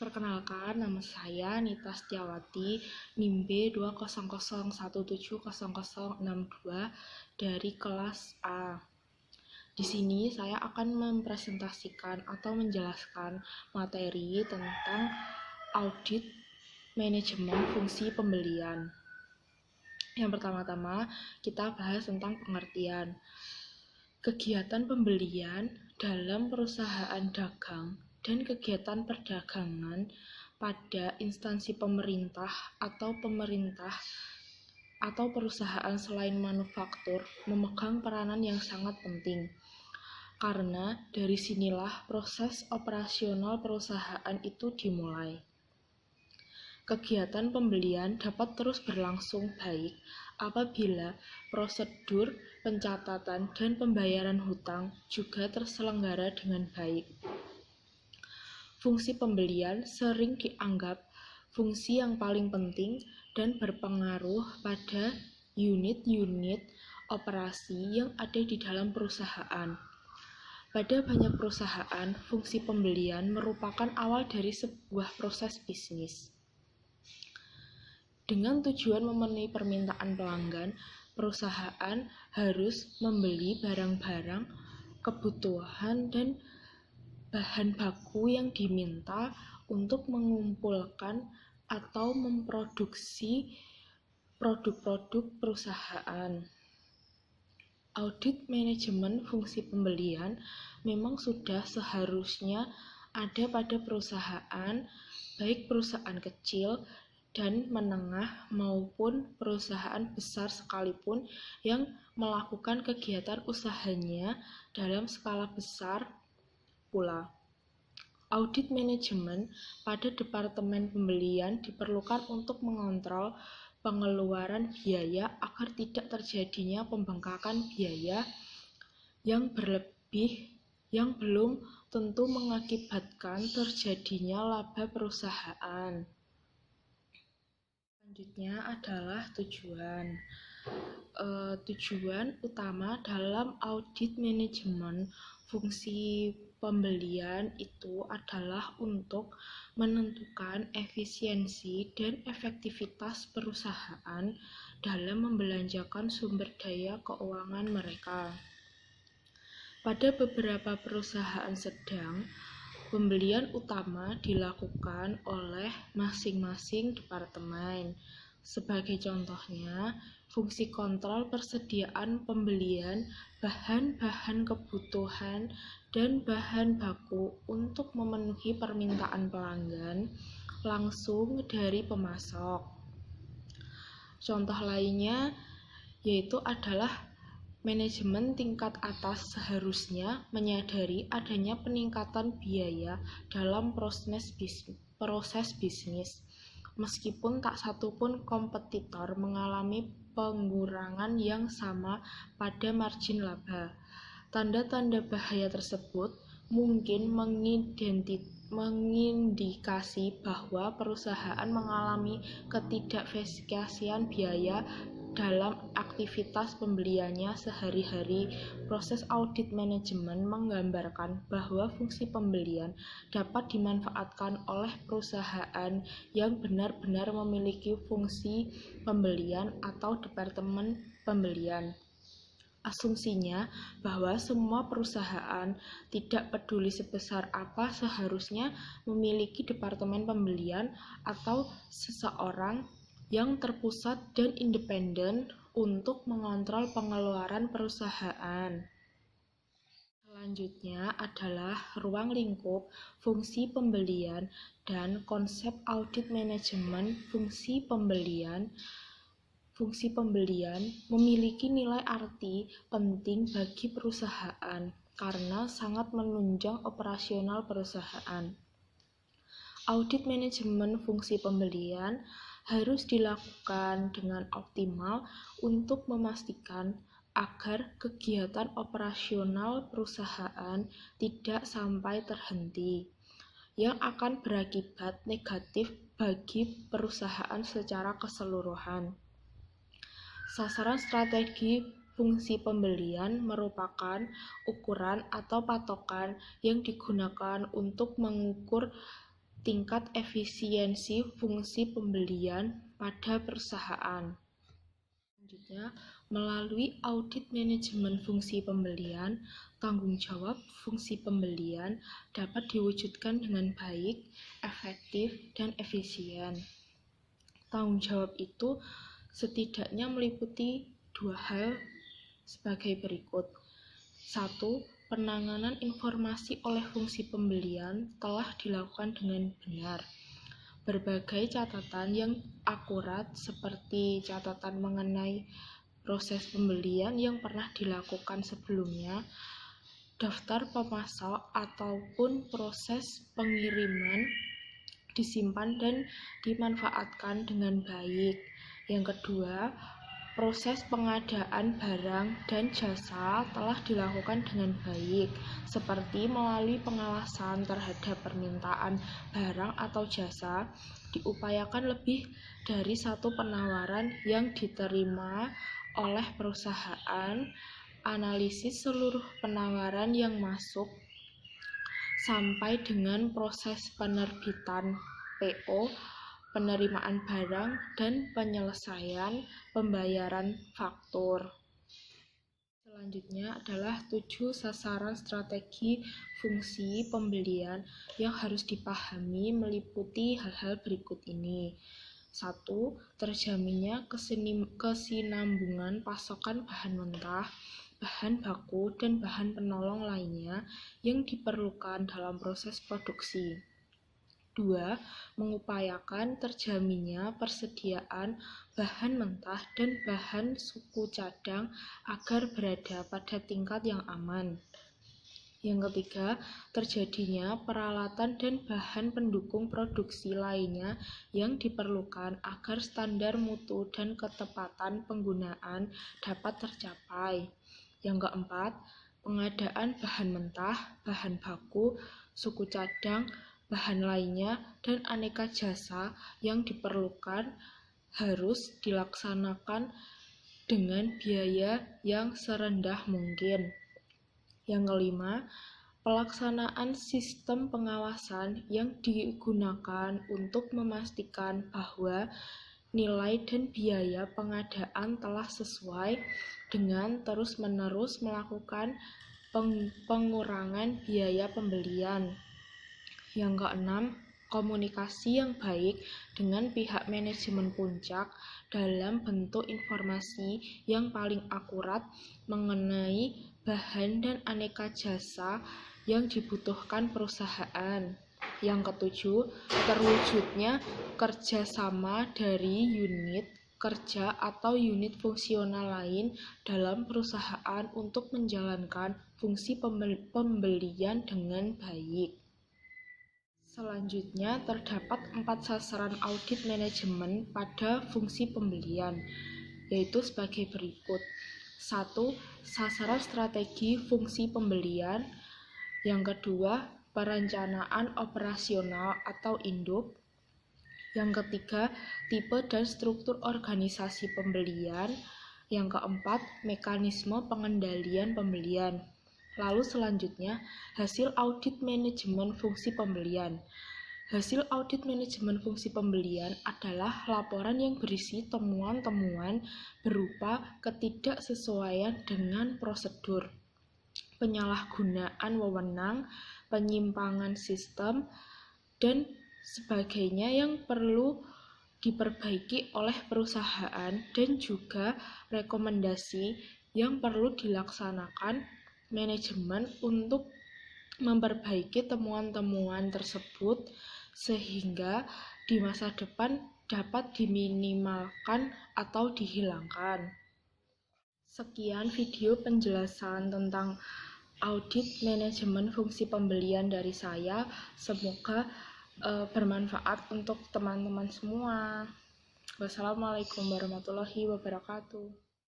Perkenalkan, nama saya Nita Setiawati, NIM B 200170062 dari kelas A. Di sini saya akan mempresentasikan atau menjelaskan materi tentang audit manajemen fungsi pembelian. Yang pertama-tama, kita bahas tentang pengertian. Kegiatan pembelian dalam perusahaan dagang dan kegiatan perdagangan pada instansi pemerintah atau perusahaan selain manufaktur memegang peranan yang sangat penting. Karena dari sinilah proses operasional perusahaan itu dimulai. Kegiatan pembelian dapat terus berlangsung baik apabila prosedur pencatatan dan pembayaran hutang juga terselenggara dengan baik. Fungsi pembelian sering dianggap fungsi yang paling penting dan berpengaruh pada unit-unit operasi yang ada di dalam perusahaan. Pada banyak perusahaan, fungsi pembelian merupakan awal dari sebuah proses bisnis. Dengan tujuan memenuhi permintaan pelanggan, perusahaan harus membeli barang-barang, kebutuhan, dan bahan baku yang diminta untuk mengumpulkan atau memproduksi produk-produk perusahaan. Audit manajemen fungsi pembelian memang sudah seharusnya ada pada perusahaan, baik perusahaan kecil dan menengah maupun perusahaan besar sekalipun yang melakukan kegiatan usahanya dalam skala besar pula. Audit manajemen pada Departemen Pembelian diperlukan untuk mengontrol pengeluaran biaya agar tidak terjadinya pembengkakan biaya yang berlebih yang belum tentu mengakibatkan terjadinya laba perusahaan. Selanjutnya adalah tujuan. Tujuan utama dalam audit manajemen fungsi pembelian itu adalah untuk menentukan efisiensi dan efektivitas perusahaan dalam membelanjakan sumber daya keuangan mereka. Pada beberapa perusahaan sedang, pembelian utama dilakukan oleh masing-masing departemen. Sebagai contohnya, fungsi kontrol persediaan pembelian bahan-bahan kebutuhan dan bahan baku untuk memenuhi permintaan pelanggan langsung dari pemasok. Contoh lainnya yaitu adalah manajemen tingkat atas seharusnya menyadari adanya peningkatan biaya dalam proses bisnis, meskipun tak satupun kompetitor mengalami pengurangan yang sama pada margin laba. Tanda-tanda bahaya tersebut mungkin mengindikasi bahwa perusahaan mengalami ketidakefekasian biaya dalam aktivitas pembeliannya sehari-hari. Proses audit manajemen menggambarkan bahwa fungsi pembelian dapat dimanfaatkan oleh perusahaan yang benar-benar memiliki fungsi pembelian atau departemen pembelian. Asumsinya bahwa semua perusahaan, tidak peduli sebesar apa, seharusnya memiliki departemen pembelian atau seseorang yang terpusat dan independen untuk mengontrol pengeluaran perusahaan. Selanjutnya adalah ruang lingkup fungsi pembelian dan konsep audit manajemen fungsi pembelian. Fungsi pembelian memiliki nilai arti penting bagi perusahaan karena sangat menunjang operasional perusahaan. Audit manajemen fungsi pembelian harus dilakukan dengan optimal untuk memastikan agar kegiatan operasional perusahaan tidak sampai terhenti, yang akan berakibat negatif bagi perusahaan secara keseluruhan. Sasaran strategi fungsi pembelian merupakan ukuran atau patokan yang digunakan untuk mengukur tingkat efisiensi fungsi pembelian pada perusahaan. Selanjutnya, melalui audit manajemen fungsi pembelian, tanggung jawab fungsi pembelian dapat diwujudkan dengan baik, efektif, dan efisien. Tanggung jawab itu setidaknya meliputi dua hal sebagai berikut. 1. Penanganan informasi oleh fungsi pembelian telah dilakukan dengan benar. Berbagai catatan yang akurat seperti catatan mengenai proses pembelian yang pernah dilakukan sebelumnya, daftar pemasok ataupun proses pengiriman disimpan dan dimanfaatkan dengan baik. Yang kedua, proses pengadaan barang dan jasa telah dilakukan dengan baik, seperti melalui pengawasan terhadap permintaan barang atau jasa, diupayakan lebih dari satu penawaran yang diterima oleh perusahaan, analisis seluruh penawaran yang masuk, sampai dengan proses penerbitan PO, penerimaan barang, dan penyelesaian pembayaran faktur. Selanjutnya adalah 7 sasaran strategi fungsi pembelian yang harus dipahami meliputi hal-hal berikut ini. 1. Terjaminnya kesinambungan pasokan bahan mentah, bahan baku, dan bahan penolong lainnya yang diperlukan dalam proses produksi. 2. Mengupayakan terjaminnya persediaan bahan mentah dan bahan suku cadang agar berada pada tingkat yang aman. Yang ketiga, terjadinya peralatan dan bahan pendukung produksi lainnya yang diperlukan agar standar mutu dan ketepatan penggunaan dapat tercapai. Yang keempat, pengadaan bahan mentah, bahan baku, suku cadang, bahan lainnya, dan aneka jasa yang diperlukan harus dilaksanakan dengan biaya yang serendah mungkin. Yang kelima, pelaksanaan sistem pengawasan yang digunakan untuk memastikan bahwa nilai dan biaya pengadaan telah sesuai dengan terus-menerus melakukan pengurangan biaya pembelian. Yang keenam, komunikasi yang baik dengan pihak manajemen puncak dalam bentuk informasi yang paling akurat mengenai bahan dan aneka jasa yang dibutuhkan perusahaan. Yang ketujuh, terwujudnya kerjasama dari unit kerja atau unit fungsional lain dalam perusahaan untuk menjalankan fungsi pembelian dengan baik. Selanjutnya, terdapat 4 sasaran audit manajemen pada fungsi pembelian, yaitu sebagai berikut. 1. Sasaran strategi fungsi pembelian. Yang kedua, perencanaan operasional atau induk. Yang ketiga, tipe dan struktur organisasi pembelian. Yang keempat, mekanisme pengendalian pembelian. Lalu selanjutnya, hasil audit manajemen fungsi pembelian. Hasil audit manajemen fungsi pembelian adalah laporan yang berisi temuan-temuan berupa ketidaksesuaian dengan prosedur, penyalahgunaan wewenang, penyimpangan sistem, dan sebagainya yang perlu diperbaiki oleh perusahaan, dan juga rekomendasi yang perlu dilaksanakan manajemen untuk memperbaiki temuan-temuan tersebut sehingga di masa depan dapat diminimalkan atau dihilangkan. Sekian video penjelasan tentang audit manajemen fungsi pembelian dari saya. Semoga bermanfaat untuk teman-teman semua. Wassalamualaikum warahmatullahi wabarakatuh.